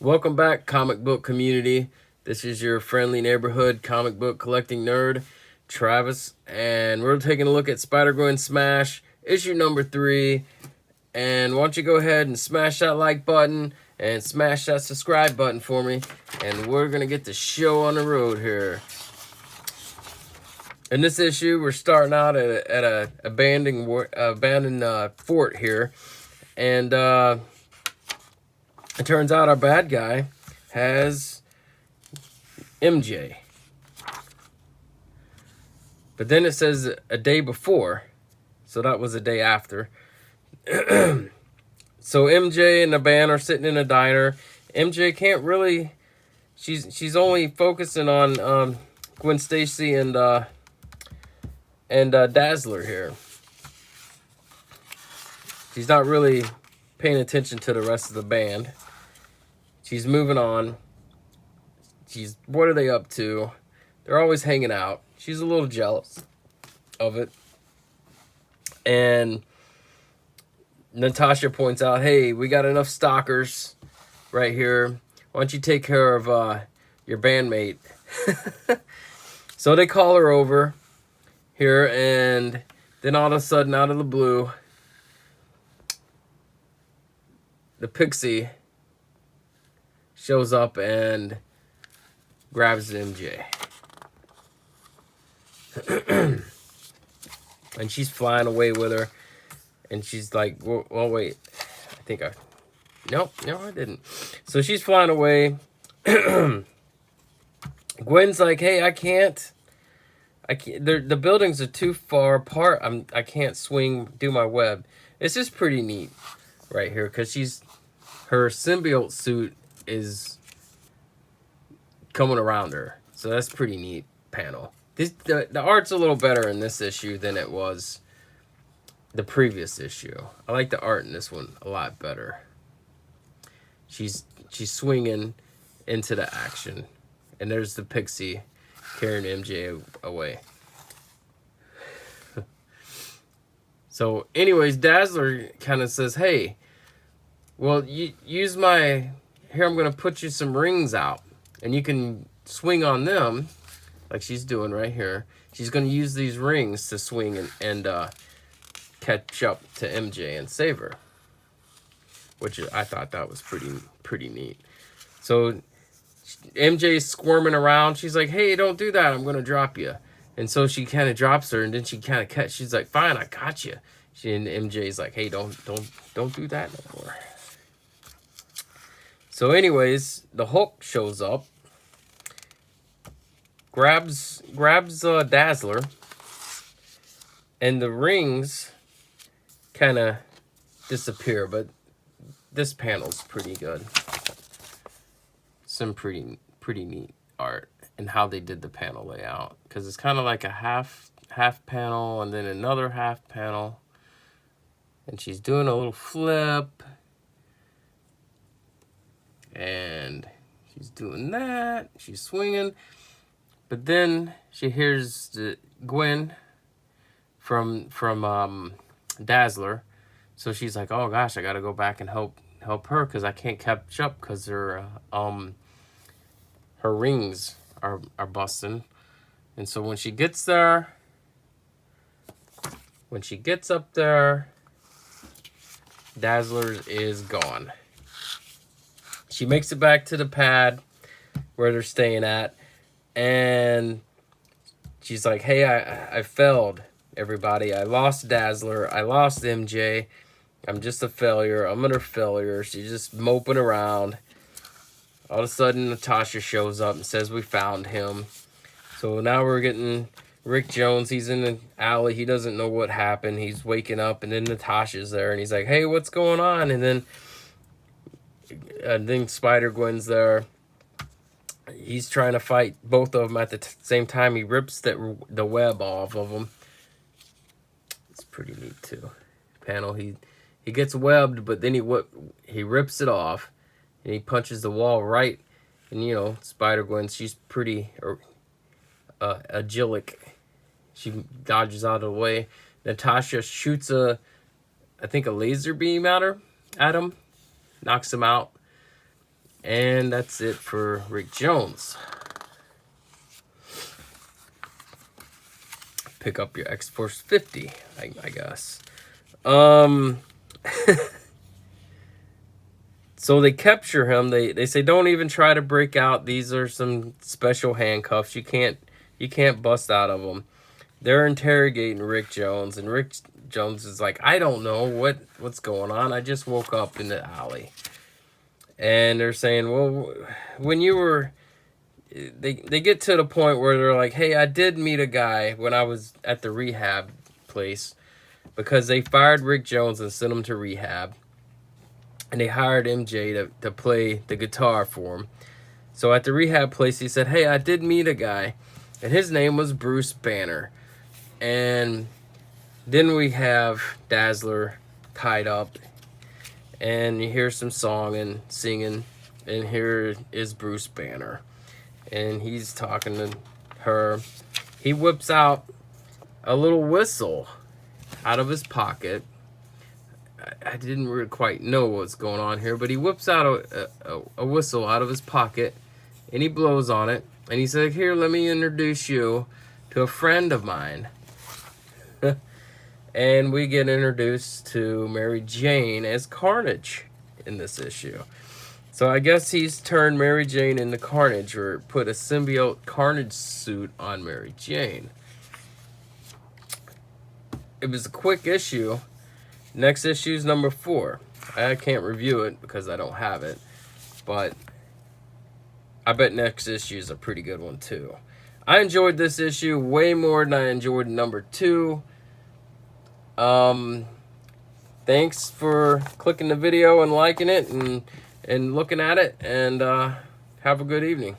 Welcome back, comic book community. This is your friendly neighborhood comic book collecting nerd, Travis, and we're taking a look at Gwen Smash, issue number 3. And why don't you go ahead and smash that like button and smash that subscribe button for me, and we're gonna get the show on the road here. In this issue, we're starting out at a abandoned fort here, and it turns out our bad guy has MJ. But then it says a day before, so that was a day after. So MJ and the band are sitting in a diner. MJ can't really. She's only focusing on Gwen Stacy and Dazzler here. She's not really paying attention to the rest of the band. She's moving on. What are they up to? They're always hanging out. She's a little jealous of it. And Natasha points out, hey, we got enough stalkers right here. Why don't you take care of your bandmate? So they call her over here, and then all of a sudden, out of the blue, the pixie shows up and grabs MJ. And she's flying away with her. And she's like, well, wait. Nope, no, I didn't. So she's flying away. Gwen's like, hey, I can't. The buildings are too far apart. I can't do my web. It's just pretty neat right here, because her symbiote suit is coming around her. So that's pretty neat panel. The art's a little better in this issue than it was the previous issue. I like the art in this one a lot better. She's swinging into the action, and there's the pixie carrying MJ away. So anyways, Dazzler kind of says, hey, well, use my... Here, I'm going to put you some rings out, and you can swing on them, like she's doing right here. She's going to use these rings to swing and catch up to MJ and save her, which I thought that was pretty neat. So MJ's squirming around. She's like, hey, don't do that. I'm going to drop you. And so she kind of drops her, and then she kind of she's like, fine, I got you. And MJ's like, hey, don't do that no more. So anyways, the Hulk shows up, grabs Dazzler, and the rings kind of disappear, but this panel's pretty good. Some pretty neat art and how they did the panel layout, because it's kind of like a half panel and then another half panel, and she's doing a little flip, and she's doing that, she's swinging, but then she hears Gwen from Dazzler, so she's like, oh gosh, I gotta go back and help her, because I can't catch up, because her rings are busting. And so when she gets up there, Dazzler is gone. She makes it back to the pad where they're staying at, and she's like, hey, I failed, everybody. I lost Dazzler. I lost MJ. I'm just a failure. I'm utter failure. She's just moping around. All of a sudden, Natasha shows up and says we found him. So now we're getting Rick Jones. He's in the alley. He doesn't know what happened. He's waking up, and then Natasha's there, and he's like, hey, what's going on? And then Spider-Gwen's there. He's trying to fight both of them at the same time. He rips the web off of them. It's pretty neat, too. Panel, he gets webbed, but then he rips it off, and he punches the wall right. And, Spider-Gwen, she's pretty agilic. She dodges out of the way. Natasha shoots a laser beam at him, knocks him out. And that's it for Rick Jones. Pick up your X-Force 50, I guess. So they capture him. They say, don't even try to break out. These are some special handcuffs. You can't bust out of them. They're interrogating Rick Jones, and Rick Jones is like, I don't know what's going on. I just woke up in the alley. And they're saying, well, when you were... They get to the point where they're like, hey, I did meet a guy when I was at the rehab place, because they fired Rick Jones and sent him to rehab. And they hired MJ to play the guitar for him. So at the rehab place, he said, hey, I did meet a guy, and his name was Bruce Banner. And then we have Dazzler tied up, and you hear some song and singing, and here is Bruce Banner. And he's talking to her. He whips out a little whistle out of his pocket. I didn't really quite know what's going on here, but he whips out a whistle out of his pocket, and he blows on it, and he said, here, let me introduce you to a friend of mine. And we get introduced to Mary Jane as Carnage in this issue. So I guess he's turned Mary Jane into Carnage, or put a symbiote Carnage suit on Mary Jane. It was a quick issue. Next issue is number 4. I can't review it because I don't have it, but I bet next issue is a pretty good one too. I enjoyed this issue way more than I enjoyed number 2. Thanks for clicking the video and liking it and looking at it, and have a good evening.